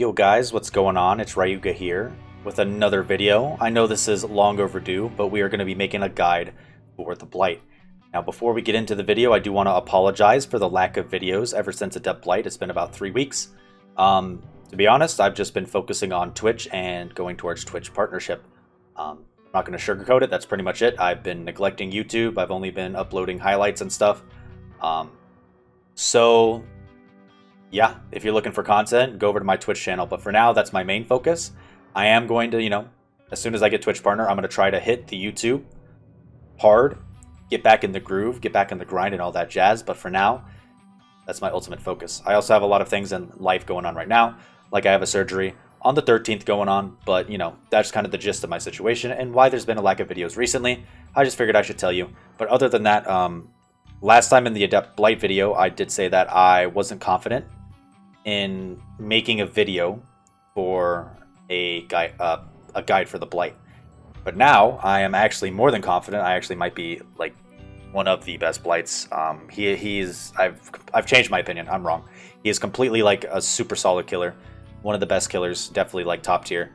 Yo guys, what's going on? It's Ryuga here with another video. I know this is long overdue, but we are going to be making a guide for the Blight. Now before we get into the video, I do want to apologize for the lack of videos ever since Adept Blight. It's been about 3 weeks. To be honest, I've just been focusing on Twitch and going towards Twitch partnership. I'm not going to sugarcoat it, that's pretty much it. I've been neglecting YouTube, I've only been uploading highlights and stuff. So yeah, if you're looking for content, go over to my Twitch channel. But for now, that's my main focus. I am going to, as soon as I get Twitch partner, I'm going to try to hit the YouTube hard, get back in the groove, get back in the grind and all that jazz. But for now, that's my ultimate focus. I also have a lot of things in life going on right now. Like I have a surgery on the 13th going on. But, that's kind of the gist of my situation and why there's been a lack of videos recently. I just figured I should tell you. But other than that, last time in the Adept Blight video, I did say that I wasn't confident in making a video for a guide for the Blight. But now I am actually more than confident. I actually might be like one of the best Blights. I've changed my opinion. I'm wrong. He is completely like a super solid killer, one of the best killers, definitely like top tier.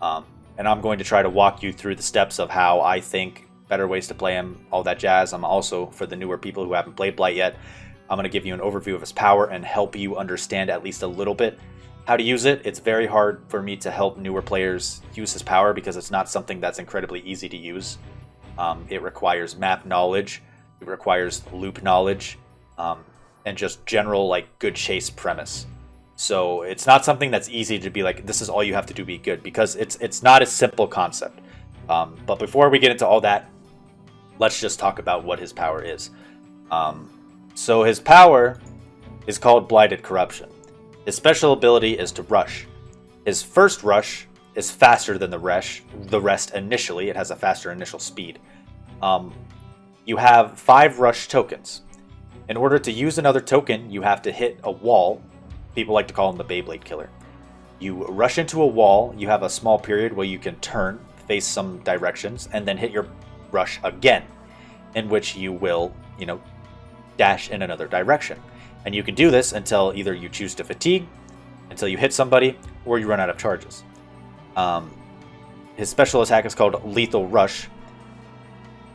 And I'm going to try to walk you through the steps of how I think better ways to play him, all that jazz. I'm also, for the newer people who haven't played Blight yet, I'm going to give you an overview of his power and help you understand at least a little bit how to use it. It's very hard for me to help newer players use his power because it's not something that's incredibly easy to use. It requires map knowledge, it requires loop knowledge, and just general like good chase premise. So it's not something that's easy to be like, this is all you have to do to be good, because it's not a simple concept. But before we get into all that, let's just talk about what his power is. So his power is called Blighted Corruption. His special ability is to rush. His first rush is faster than the rest initially. It has a faster initial speed. You have 5 rush tokens. In order to use another token, you have to hit a wall. People like to call him the Beyblade Killer. You rush into a wall. You have a small period where you can turn, face some directions, and then hit your rush again, in which you will, dash in another direction. And you can do this until either you choose to fatigue, until you hit somebody, or you run out of charges. His special attack is called Lethal Rush.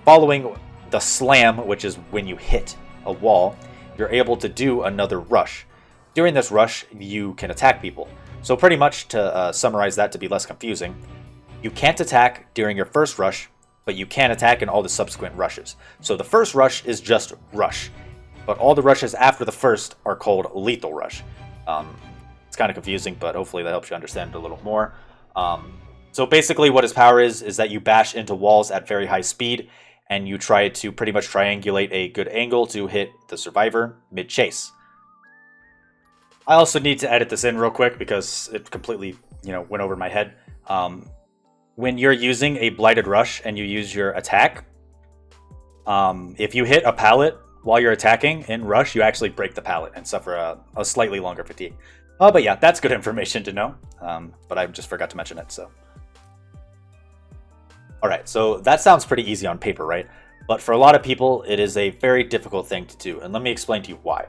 Following the slam, which is when you hit a wall, you're able to do another rush. During this rush, you can attack people. So pretty much to summarize that to be less confusing, you can't attack during your first rush, but you can attack in all the subsequent rushes. So the first rush is just rush, but all the rushes after the first are called Lethal Rush. It's kind of confusing, but hopefully that helps you understand it a little more. So basically what his power is that you bash into walls at very high speed, and you try to pretty much triangulate a good angle to hit the survivor mid-chase. I also need to edit this in real quick because it completely, went over my head. When you're using a Blighted Rush and you use your attack, if you hit a pallet while you're attacking in rush, you actually break the pallet and suffer a slightly longer fatigue. But yeah, that's good information to know. But I just forgot to mention it, so. Alright, so that sounds pretty easy on paper, right? But for a lot of people, it is a very difficult thing to do. And let me explain to you why.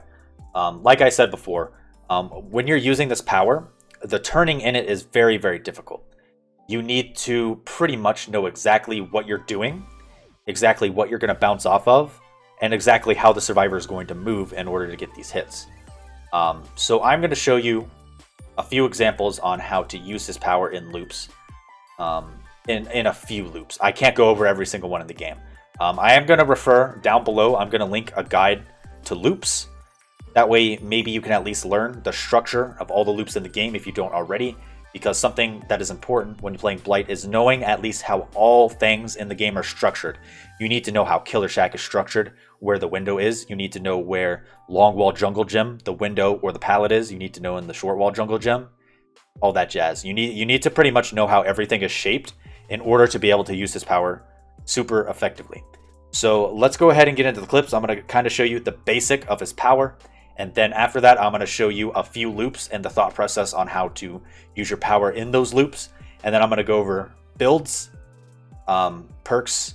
Like I said before, when you're using this power, the turning in it is very, very difficult. You need to pretty much know exactly what you're doing, exactly what you're going to bounce off of, and exactly how the survivor is going to move in order to get these hits. So I'm going to show you a few examples on how to use his power in loops, in a few loops. I can't go over every single one in the game. I am going to refer down below. I'm going to link a guide to loops. That way, maybe you can at least learn the structure of all the loops in the game if you don't already. Because something that is important when you're playing Blight is knowing at least how all things in the game are structured. You need to know how Killer Shack is structured, where the window is. You need to know where Long Wall Jungle Gym, the window or the pallet is. You need to know in the Short Wall Jungle Gym. All that jazz. You need to pretty much know how everything is shaped in order to be able to use his power super effectively. So let's go ahead and get into the clips. I'm going to kind of show you the basic of his power. And then after that, I'm going to show you a few loops and the thought process on how to use your power in those loops. And then I'm going to go over builds, perks,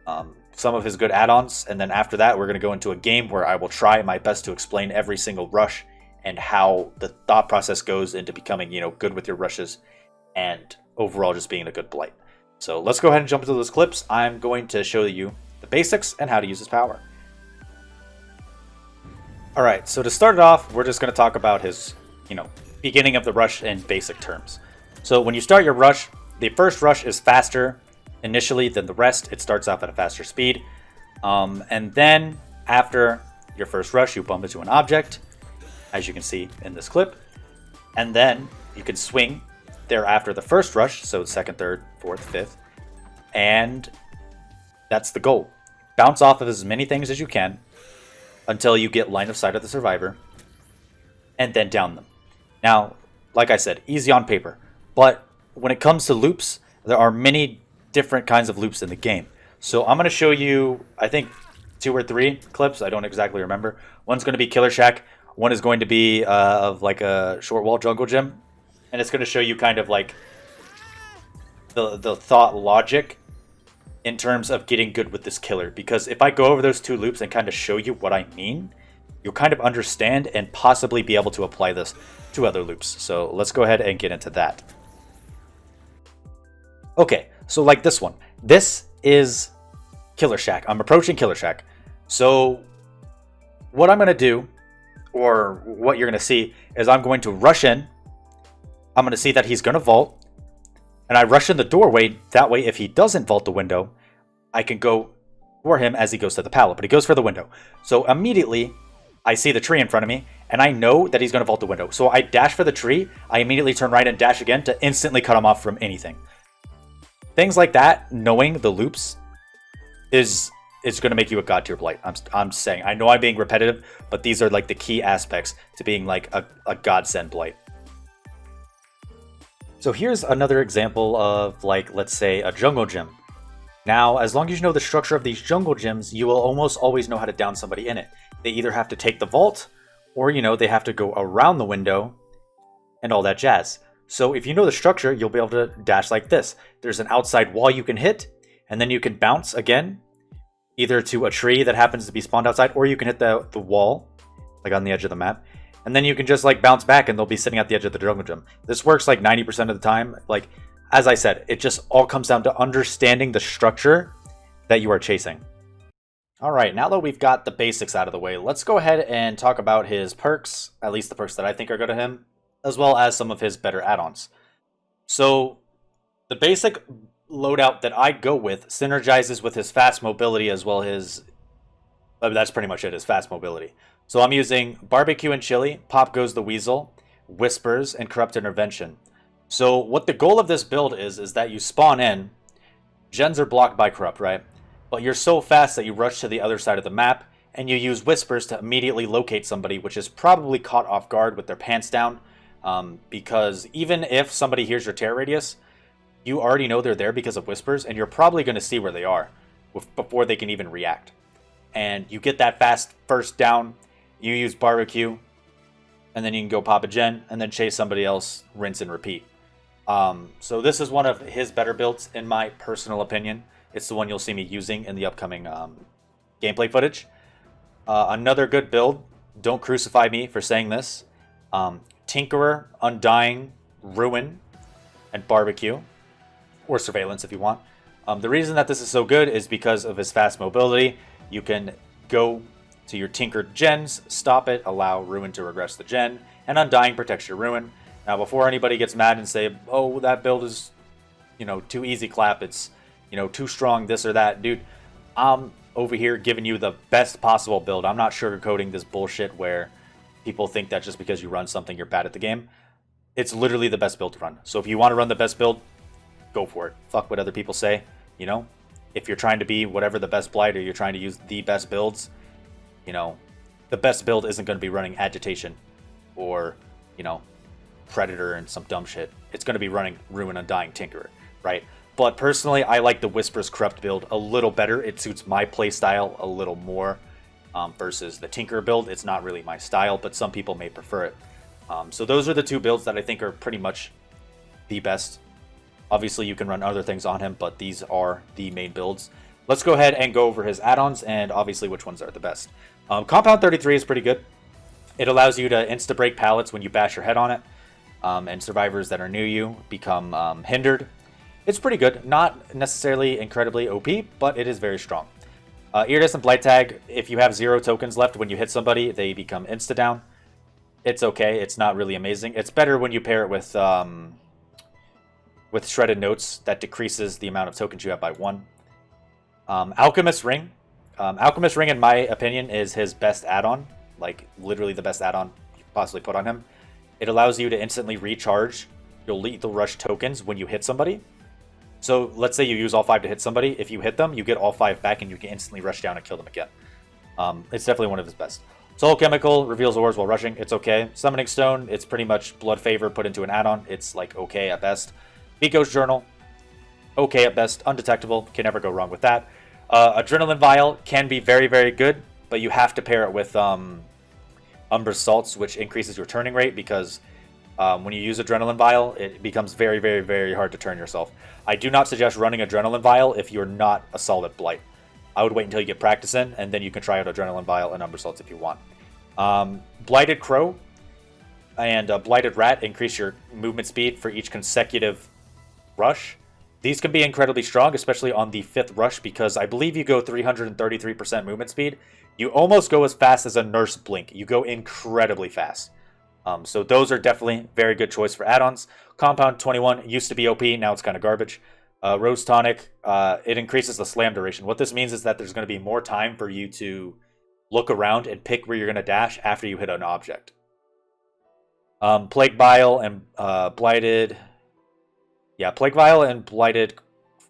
some of his good add-ons. And then after that, we're going to go into a game where I will try my best to explain every single rush and how the thought process goes into becoming, good with your rushes and overall just being a good Blight. So let's go ahead and jump into those clips. I'm going to show you the basics and how to use his power. Alright, so to start it off, we're just going to talk about his, beginning of the rush in basic terms. So when you start your rush, the first rush is faster initially than the rest. It starts off at a faster speed. And then after your first rush, you bump into an object, as you can see in this clip. And then you can swing there after the first rush, so second, third, fourth, fifth. And that's the goal. Bounce off of as many things as you can until you get line of sight of the survivor, and then down them. Now, like I said, easy on paper, but when it comes to loops, there are many different kinds of loops in the game. So I'm going to show you, I think, 2 or 3 clips. I don't exactly remember. One's going to be Killer Shack. One is going to be of like a short wall jungle gym. And it's going to show you kind of like the thought logic in terms of getting good with this killer. Because if I go over those 2 loops and kind of show you what I mean, you'll kind of understand and possibly be able to apply this to other loops. So let's go ahead and get into that. Okay, so like this one. This is Killer Shack. I'm approaching Killer Shack. So what I'm going to do, or what you're going to see, is I'm going to rush in. I'm going to see that he's going to vault. And I rush in the doorway. That way, if he doesn't vault the window, I can go for him as he goes to the pallet. But he goes for the window. So immediately, I see the tree in front of me. And I know that he's going to vault the window. So I dash for the tree. I immediately turn right and dash again to instantly cut him off from anything. Things like that, knowing the loops, is going to make you a god tier Blight. I'm saying. I know I'm being repetitive, but these are like the key aspects to being like a godsend Blight. So here's another example of, like, let's say a jungle gym. Now, as long as you know the structure of these jungle gyms, you will almost always know how to down somebody in it. They either have to take the vault, or, they have to go around the window, and all that jazz. So if you know the structure, you'll be able to dash like this. There's an outside wall you can hit, and then you can bounce again, either to a tree that happens to be spawned outside, or you can hit the wall, like on the edge of the map. And then you can just like bounce back and they'll be sitting at the edge of the jungle gym. This works like 90% of the time. Like, as I said, it just all comes down to understanding the structure that you are chasing. All right, now that we've got the basics out of the way, let's go ahead and talk about his perks, at least the perks that I think are good to him, as well as some of his better add-ons. So the basic loadout that I go with synergizes with his fast mobility as well as that's pretty much it, his fast mobility. So I'm using Barbecue and Chili, Pop Goes the Weasel, Whispers, and Corrupt Intervention. So what the goal of this build is that you spawn in, gens are blocked by Corrupt, right? But you're so fast that you rush to the other side of the map, and you use Whispers to immediately locate somebody, which is probably caught off guard with their pants down, because even if somebody hears your terror radius, you already know they're there because of Whispers, and you're probably going to see where they are before they can even react. And you get that fast first down, you use Barbecue, and then you can go pop a gen, and then chase somebody else, rinse and repeat. So this is one of his better builds, in my personal opinion. It's the one you'll see me using in the upcoming gameplay footage. Another good build, don't crucify me for saying this, Tinkerer, Undying, Ruin, and Barbecue, or Surveillance if you want. The reason that this is so good is because of his fast mobility. You can go to your Tinkered gens, stop it, allow Ruin to regress the gen, and Undying protects your Ruin. Now, before anybody gets mad and say, oh, that build is, too easy clap, it's, too strong, this or that, dude, I'm over here giving you the best possible build. I'm not sugarcoating this bullshit where people think that just because you run something, you're bad at the game. It's literally the best build to run. So if you want to run the best build, go for it. Fuck what other people say, If you're trying to be whatever the best Blight, or you're trying to use the best builds, the best build isn't going to be running Agitation or, Predator and some dumb shit. It's going to be running Ruin, Undying, Tinkerer, right? But personally, I like the Whispers Corrupt build a little better. It suits my playstyle a little more versus the Tinkerer build. It's not really my style, but some people may prefer it. So those are the 2 builds that I think are pretty much the best. Obviously, you can run other things on him, but these are the main builds. Let's go ahead and go over his add-ons and obviously which ones are the best. Compound 33 is pretty good. It allows you to insta-break pallets when you bash your head on it, and survivors that are near you become hindered. It's pretty good. Not necessarily incredibly OP, but it is very strong. Iridescent Blight Tag, if you have 0 tokens left when you hit somebody, they become insta-down. It's okay. It's not really amazing. It's better when you pair it with Shredded Notes that decreases the amount of tokens you have by 1. Alchemist Ring. Alchemist Ring, in my opinion, is his best add-on. Like, literally the best add-on you could possibly put on him. It allows you to instantly recharge your Lethal Rush tokens when you hit somebody. So, let's say you use all 5 to hit somebody. If you hit them, you get all 5 back and you can instantly rush down and kill them again. It's definitely one of his best. Soul Chemical reveals auras while rushing. It's okay. Summoning Stone, it's pretty much Blood Favor put into an add-on. It's like okay at best. Pico's Journal, okay at best. Undetectable, can never go wrong with that. Adrenaline Vial can be very, very good, but you have to pair it with Umber's Salts, which increases your turning rate because when you use Adrenaline Vial, it becomes very, very, very hard to turn yourself. I do not suggest running Adrenaline Vial if you're not a solid Blight. I would wait until you get practice in, and then you can try out Adrenaline Vial and Umber Salts if you want. Blighted Crow and Blighted Rat increase your movement speed for each consecutive rush. These can be incredibly strong, especially on the 5th rush, because I believe you go 333% movement speed. You almost go as fast as a Nurse Blink. You go incredibly fast. So those are definitely very good choice for add-ons. Compound 21 used to be OP, now it's kind of garbage. Rose Tonic, it increases the slam duration. What this means is that there's going to be more time for you to look around and pick where you're going to dash after you hit an object. Plague Vial and Blighted... Yeah, Plague Vial and Blighted...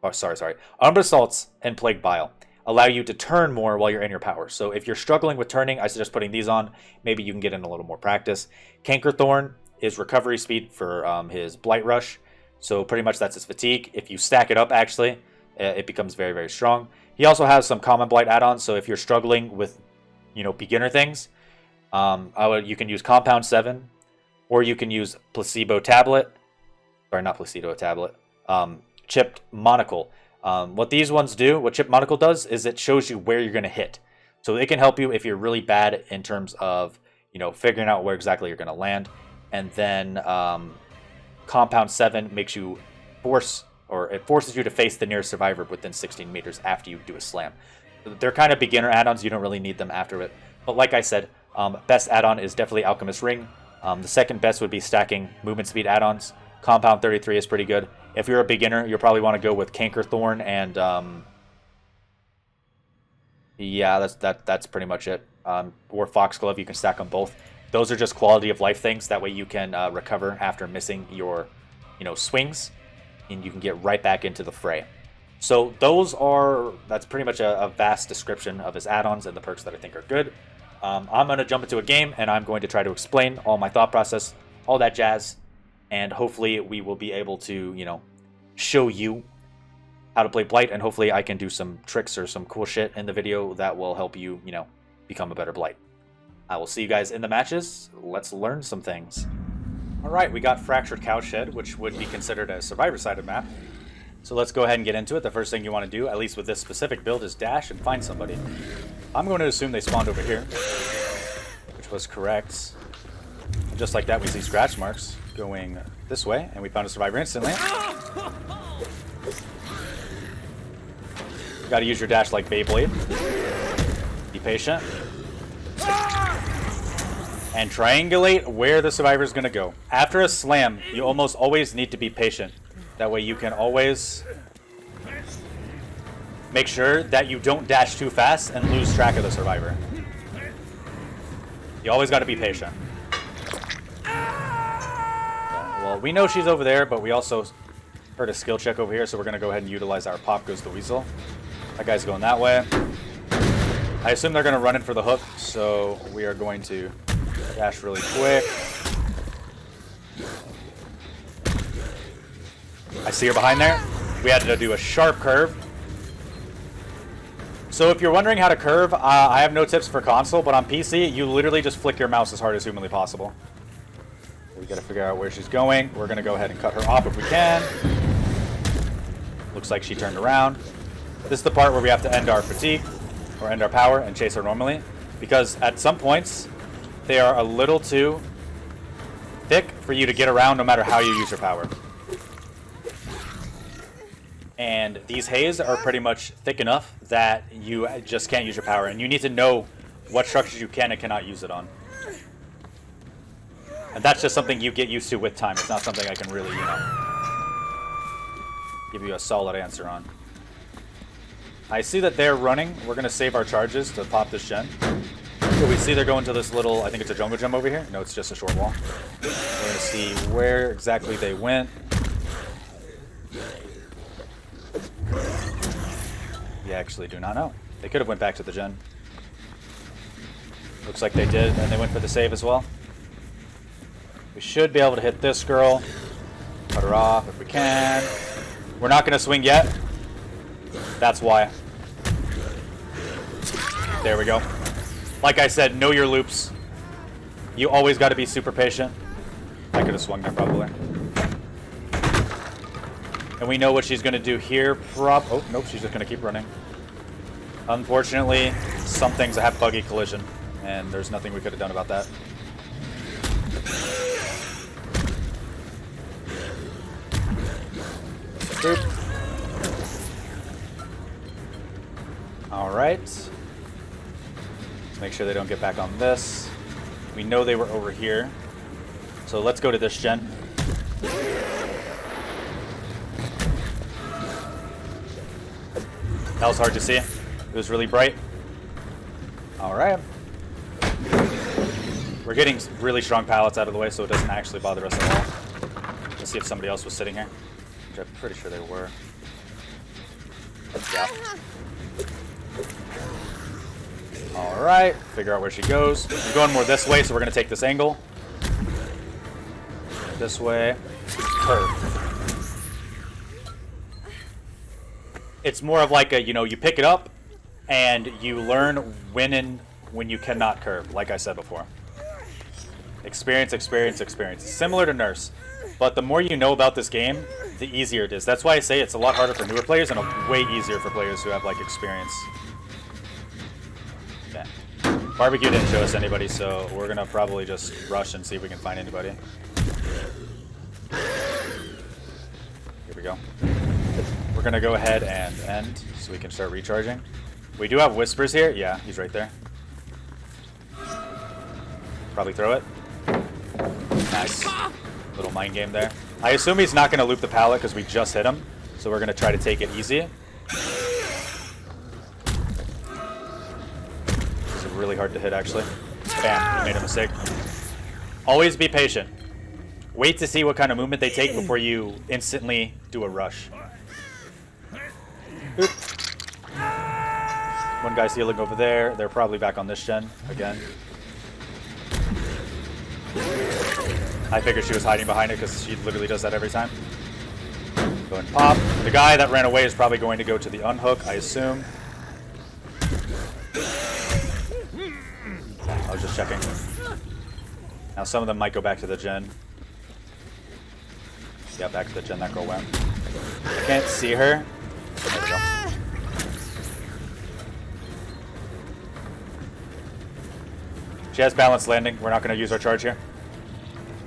Oh, sorry. Umber Salts and Plague Vial allow you to turn more while you're in your power. So if you're struggling with turning, I suggest putting these on. Maybe you can get in a little more practice. Cankerthorn is recovery speed for his Blight Rush. So pretty much that's his fatigue. If you stack it up, actually, it becomes very, very strong. He also has some common Blight add-ons. So if you're struggling with, beginner things, you can use Compound 7, or you can use Placebo Tablet. Sorry, not Placebo Tablet. Chipped Monocle. What these ones do, what Chipped Monocle does, is it shows you where you're going to hit. So it can help you if you're really bad in terms of, figuring out where exactly you're going to land. And then Compound 7 makes you it forces you to face the nearest survivor within 16 meters after you do a slam. They're kind of beginner add-ons. You don't really need them after it. But like I said, best add-on is definitely Alchemist Ring. The second best would be stacking movement speed add-ons. Compound 33 is pretty good. If you're a beginner, you'll probably want to go with Cankerthorn and yeah, that's pretty much it. Or Foxglove, you can stack them both. Those are just quality of life things. That way you can recover after missing your, swings, and you can get right back into the fray. So that's pretty much a vast description of his add-ons and the perks that I think are good. I'm going to jump into a game, and I'm going to try to explain all my thought process, all that jazz, and hopefully we will be able to, show you how to play Blight, and hopefully I can do some tricks or some cool shit in the video that will help you, become a better Blight. I will see you guys in the matches. Let's learn some things. Alright, we got Fractured Cowshed, which would be considered a survivor-sided map. So let's go ahead and get into it. The first thing you want to do, at least with this specific build, is dash and find somebody. I'm going to assume they spawned over here, which was correct. And just like that, we see scratch marks going this way, and we found a survivor instantly. Got to use your dash like Beyblade. Be patient. And triangulate where the survivor is going to go. After a slam, you almost always need to be patient. That way you can always make sure that you don't dash too fast and lose track of the survivor. You always got to be patient. Yeah, well, we know she's over there, but we also heard a skill check over here, so we're going to go ahead and utilize our Pop Goes the Weasel. That guy's going that way. I assume they're going to run in for the hook, so we are going to dash really quick. I see her behind there. We had to do a sharp curve. So if you're wondering how to curve, I have no tips for console, but on PC, you literally just flick your mouse as hard as humanly possible. We gotta figure out where she's going. We're gonna go ahead and cut her off if we can. Looks like she turned around. This is the part where we have to end our fatigue, or end our power, and chase her normally. Because at some points, they are a little too thick for you to get around no matter how you use your power. And these haze are pretty much thick enough that you just can't use your power. And you need to know what structures you can and cannot use it on. And that's just something you get used to with time. It's not something I can really, give you a solid answer on. I see that they're running. We're going to save our charges to pop this gen. So we see they're going to this little, I think it's a jungle gem over here. No, it's just a short wall. We're going to see where exactly they went. We actually do not know. They could have went back to the gen. Looks like they did, and they went for the save as well. We should be able to hit this girl. Cut her off if we can. We're not going to swing yet. That's why. There we go. Like I said, know your loops. You always got to be super patient. I could have swung there probably. And we know what she's going to do here. Oh, nope, she's just going to keep running. Unfortunately, some things have buggy collision, and there's nothing we could have done about that. Boop. All right. Let's make sure they don't get back on this. We know they were over here. So let's go to this gen. That was hard to see. It was really bright. All right. We're getting really strong pallets out of the way so it doesn't actually bother us at all. Let's see if somebody else was sitting here, which I'm pretty sure they were. Yeah. All right. Figure out where she goes. We're going more this way, so we're going to take this angle. This way. Curve. It's more of like a, you pick it up and you learn when you cannot curve, like I said before. Experience, experience, experience. Similar to Nurse. But the more you know about this game, the easier it is. That's why I say it's a lot harder for newer players and way easier for players who have like experience. Okay. Barbecue didn't show us anybody, so we're gonna probably just rush and see if we can find anybody. Here we go. We're gonna go ahead and end so we can start recharging. We do have whispers here. Yeah, he's right there. Probably throw it. Nice. Little mind game there. I assume he's not gonna loop the pallet because we just hit him. So we're gonna try to take it easy. It's really hard to hit actually. Bam, we made a mistake. Always be patient. Wait to see what kind of movement they take before you instantly do a rush. Oop. One guy's healing over there. They're probably back on this gen again. I figured she was hiding behind it because she literally does that every time. Go and pop. The guy that ran away is probably going to go to the unhook, I assume. I was just checking. Now some of them might go back to the gen. Yeah, back to the gen that girl went. I can't see her. There we go. She has balanced landing. We're not going to use our charge here.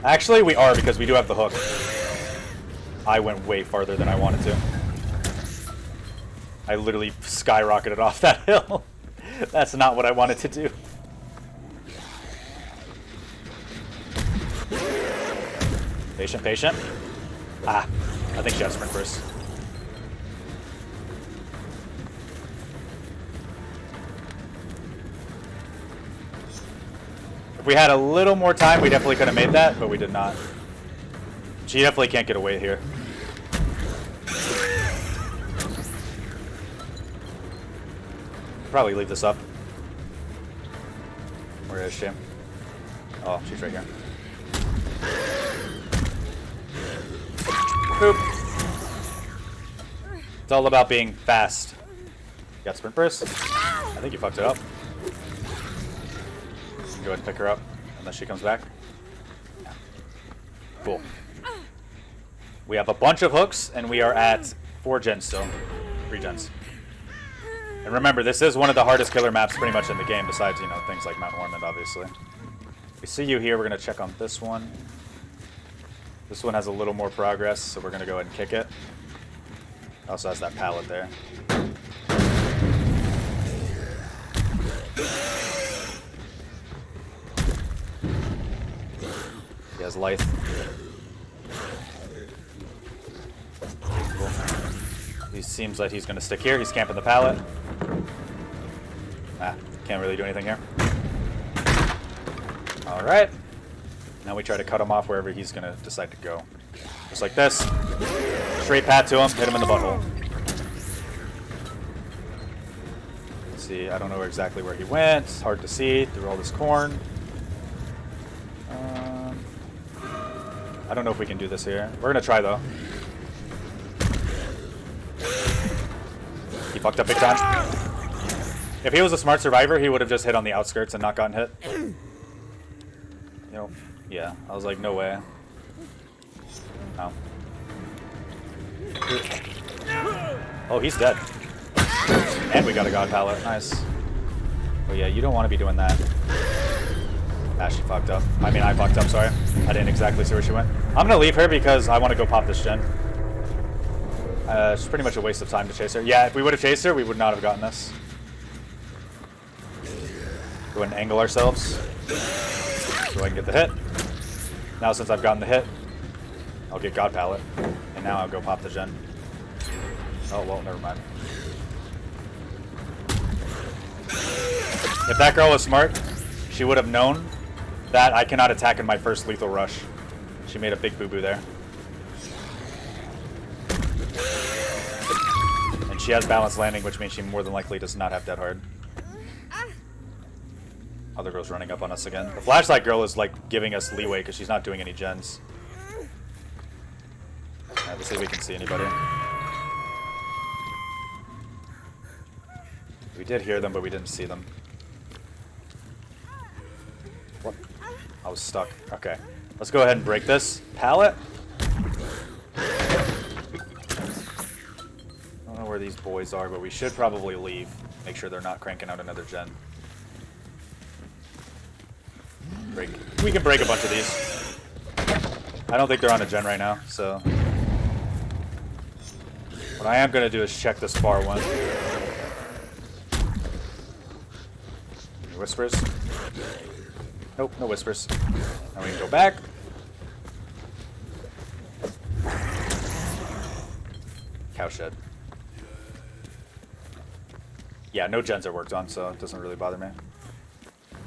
Actually, we are because we do have the hook. I went way farther than I wanted to. I literally skyrocketed off that hill. That's not what I wanted to do. Patient, patient. Ah, I think she has sprint first. If we had a little more time, we definitely could have made that, but we did not. She definitely can't get away here. Probably leave this up. Where is she? Oh, she's right here. Boop. It's all about being fast. Got sprint burst. I think you fucked it up. Go ahead and pick her up, unless she comes back. Yeah. Cool. We have a bunch of hooks, and we are at 4 gens still. 3 gens. And remember, this is one of the hardest killer maps pretty much in the game, besides, things like Mount Ormond, obviously. We see you here. We're going to check on this one. This one has a little more progress, so we're going to go ahead and kick it. Also has that pallet there. He has Blight. Cool. He seems like he's going to stick here. He's camping the pallet. Can't really do anything here. Alright. Now we try to cut him off wherever he's going to decide to go. Just like this. Straight pat to him, hit him in the butthole. Let's see, I don't know exactly where he went. It's hard to see through all this corn. I don't know if we can do this here. We're going to try, though. He fucked up big time. If he was a smart survivor, he would have just hit on the outskirts and not gotten hit. You know, yeah. I was like, no way. No. Oh, he's dead. And we got a god pallet. Nice. Oh yeah, you don't want to be doing that. Ah, she fucked up. I mean, I fucked up, sorry. I didn't exactly see where she went. I'm gonna leave her because I want to go pop this gen. It's pretty much a waste of time to chase her. Yeah, if we would have chased her, we would not have gotten this. Go ahead and angle ourselves so I can get the hit. Now since I've gotten the hit, I'll get God Pallet. And now I'll go pop the gen. Oh, well, never mind. If that girl was smart, she would have known that I cannot attack in my first lethal rush. She made a big boo-boo there. And she has balanced landing, which means she more than likely does not have dead hard. Other girl's running up on us again. The flashlight girl is like giving us leeway because she's not doing any gens. Alright, let's see if we can see anybody. We did hear them, but we didn't see them. What? I was stuck. Okay. Let's go ahead and break this pallet. I don't know where these boys are, but we should probably leave. Make sure they're not cranking out another gen. We can break a bunch of these. I don't think they're on a gen right now, so... What I am going to do is check this far one. Any whispers? Nope, no whispers. Now we can go back. Cowshed. Yeah, no gens are worked on, so it doesn't really bother me.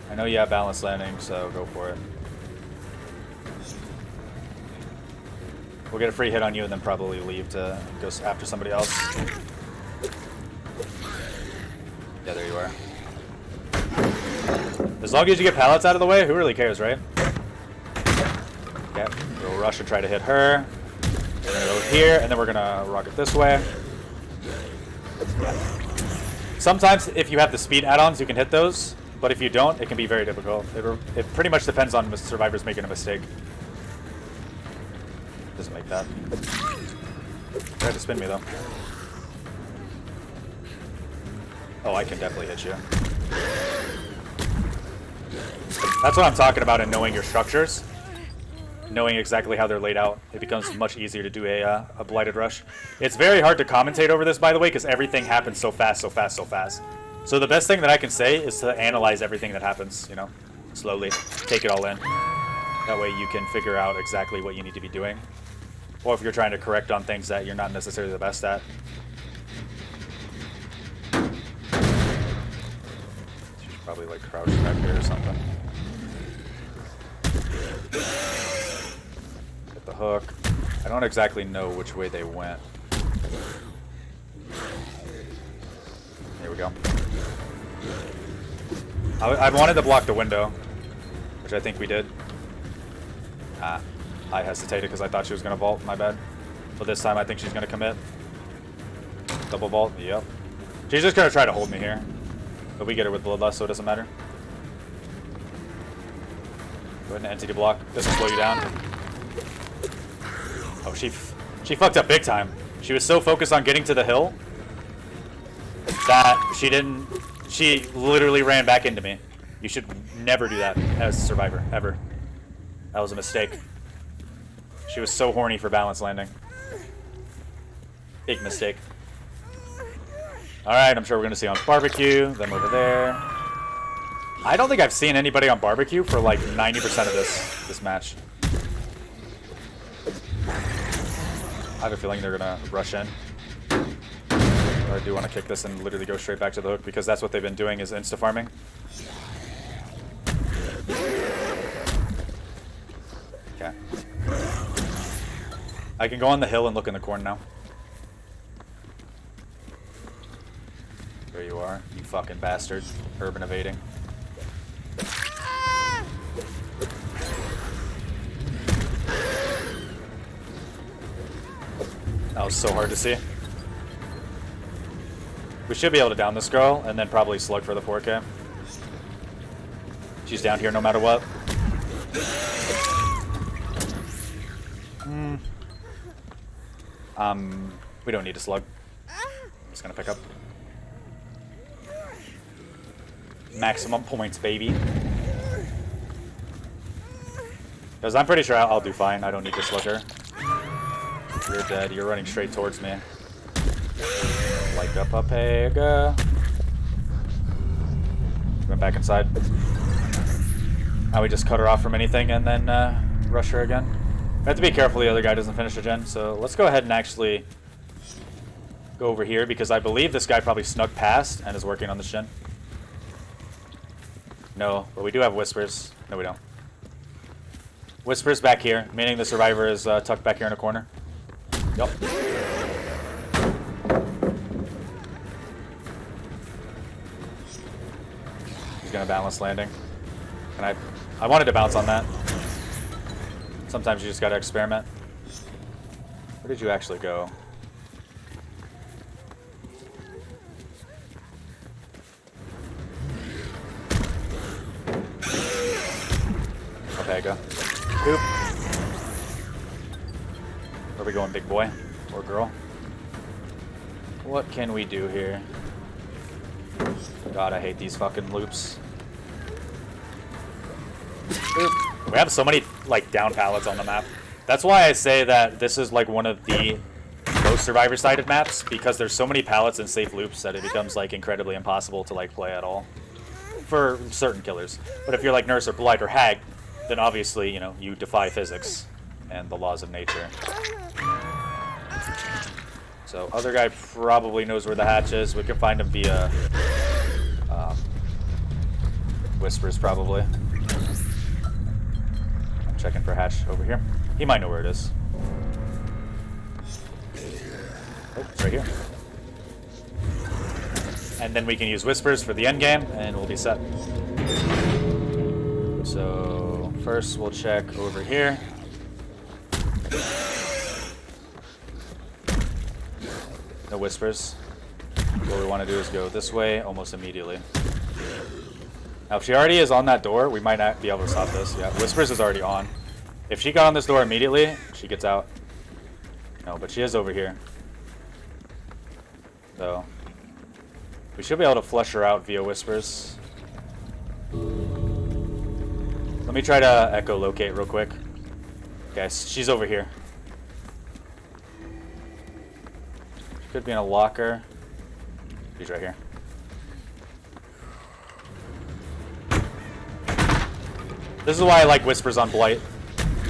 I know you have balanced landing, so go for it. We'll get a free hit on you and then probably leave to go after somebody else. Yeah, there you are. As long as you get pallets out of the way, who really cares, right? Okay, we'll rush and try to hit her. We're gonna go here, and then we're gonna rocket this way. Yeah. Sometimes, if you have the speed add-ons, you can hit those. But if you don't, it can be very difficult. It pretty much depends on the survivors making a mistake. Doesn't make that. Tried to spin me though. Oh, I can definitely hit you. That's what I'm talking about in knowing your structures. Knowing exactly how they're laid out. It becomes much easier to do a blighted rush. It's very hard to commentate over this, by the way, because everything happens so fast, so fast, so fast. So the best thing that I can say is to analyze everything that happens, you know, slowly. Take it all in. That way you can figure out exactly what you need to be doing. Or if you're trying to correct on things that you're not necessarily the best at. She's probably like crouched back here or something. Get the hook. I don't exactly know which way they went. Here we go. I wanted to block the window, which I think we did. I hesitated because I thought she was going to vault, my bad. But this time I think she's going to commit. Double vault, yep. She's just going to try to hold me here. But we get her with bloodlust, so it doesn't matter. Go ahead and entity block. This will slow you down. Oh, she fucked up big time. She was so focused on getting to the hill that she literally ran back into me. You should never do that as a survivor, ever. That was a mistake. She was so horny for balance landing. Big mistake. Alright, I'm sure we're going to see on barbecue, them over there. I don't think I've seen anybody on barbecue for like 90% of this match. I have a feeling they're going to rush in. But I do want to kick this and literally go straight back to the hook because that's what they've been doing is insta-farming. Okay. I can go on the hill and look in the corn now. There you are, you fucking bastard. Urban evading. That was so hard to see. We should be able to down this girl and then probably slug for the 4K. She's down here no matter what. We don't need to slug. I'm just gonna pick up. Maximum points, baby. Because I'm pretty sure I'll do fine. I don't need to slug her. You're dead. You're running straight towards me. Like a papega. Went back inside. Now we just cut her off from anything and then rush her again. We have to be careful the other guy doesn't finish the gen. So let's go ahead and actually go over here because I believe this guy probably snuck past and is working on this gen. No, but we do have whispers. No, we don't. Whispers back here, meaning the survivor is tucked back here in a corner. Yup. He's gonna balance landing. And I wanted to bounce on that. Sometimes you just gotta experiment. Where did you actually go? Okay, go. Boop. Where are we going, big boy? Or girl? What can we do here? God, I hate these fucking loops. Boop. We have so many, like, down pallets on the map. That's why I say that this is, like, one of the most survivor-sided maps, because there's so many pallets and safe loops that it becomes, like, incredibly impossible to, like, play at all. For certain killers. But if you're like Nurse or Blight or Hag, then obviously, you know, you defy physics and the laws of nature. So, other guy probably knows where the hatch is. We can find him via whispers, probably. I'm checking for hatch over here. He might know where it is. Oh, it's right here. And then we can use whispers for the end game, and we'll be set. So first we'll check over here. No whispers. What we want to do is go this way almost immediately. Now if she already is on that door, we might not be able to stop this. Yeah, whispers is already on. If she got on this door immediately, she gets out. No, but she is over here. So we should be able to flush her out via whispers. Let me try to echolocate real quick. Okay, she's over here. She could be in a locker. She's right here. This is why I like whispers on Blight.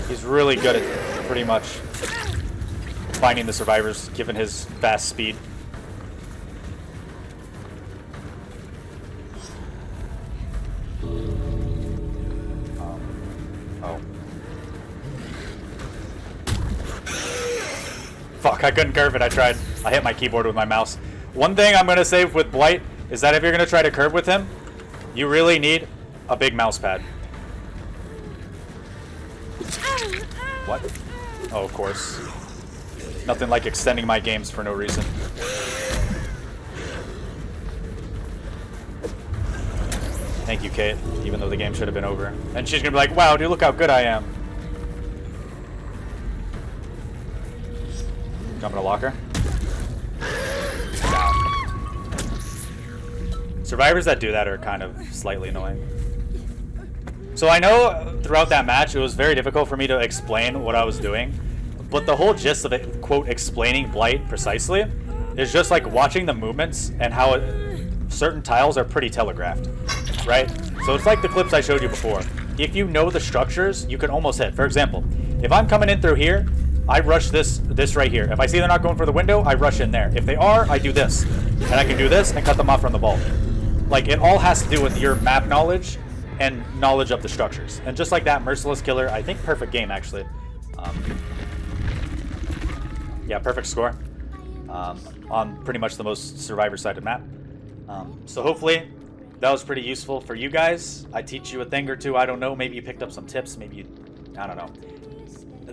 He's really good at pretty much finding the survivors, given his fast speed. Fuck, I couldn't curve it. I tried. I hit my keyboard with my mouse. One thing I'm going to say with Blight is that if you're going to try to curve with him, you really need a big mouse pad. What? Oh, of course. Nothing like extending my games for no reason. Thank you, Kate, even though the game should have been over. And she's going to be like, wow, dude, look how good I am. Jump in a locker. Down. Survivors that do that are kind of slightly annoying. So I know throughout that match it was very difficult for me to explain what I was doing, but the whole gist of it, quote, explaining Blight precisely, is just like watching the movements and how certain tiles are pretty telegraphed, right? So it's like the clips I showed you before. If you know the structures, you can almost hit. For example, if I'm coming in through here, I rush this right here. If I see they're not going for the window, I rush in there. If they are, I do this. And I can do this and cut them off from the vault. Like, it all has to do with your map knowledge and knowledge of the structures. And just like that, Merciless Killer, I think perfect game, actually. Yeah, perfect score. On pretty much the most survivor-sided map. So hopefully that was pretty useful for you guys. I teach you a thing or two. I don't know. Maybe you picked up some tips. Maybe you... I don't know.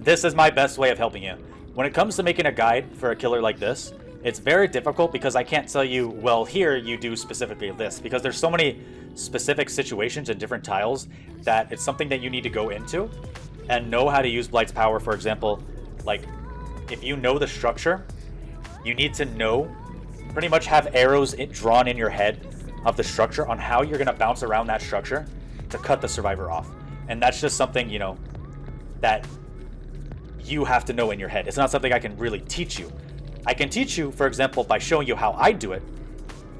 This is my best way of helping you. When it comes to making a guide for a killer like this, it's very difficult because I can't tell you, well, here you do specifically this. Because there's so many specific situations and different tiles that it's something that you need to go into and know how to use Blight's power. For example, like, if you know the structure, you need to know, pretty much have arrows drawn in your head of the structure on how you're going to bounce around that structure to cut the survivor off. And that's just something, you know, that you have to know in your head. It's not something I can really teach you. I can teach you, for example, by showing you how I do it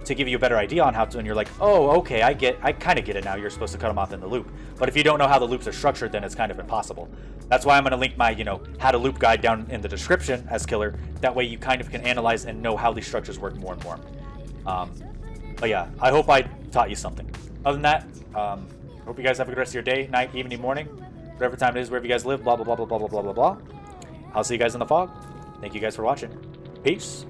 to give you a better idea on how to, and you're like, oh, okay, I kind of get it now. You're supposed to cut them off in the loop. But if you don't know how the loops are structured, then it's kind of impossible. That's why I'm going to link my, you know, how to loop guide down in the description as killer. That way you kind of can analyze and know how these structures work more and more. But yeah, I hope I taught you something. Other than that, hope you guys have a good rest of your day, night, evening, morning, whatever time it is, wherever you guys live, blah, blah, blah, blah, blah, blah, blah, blah, blah. I'll see you guys in the fog. Thank you guys for watching. Peace.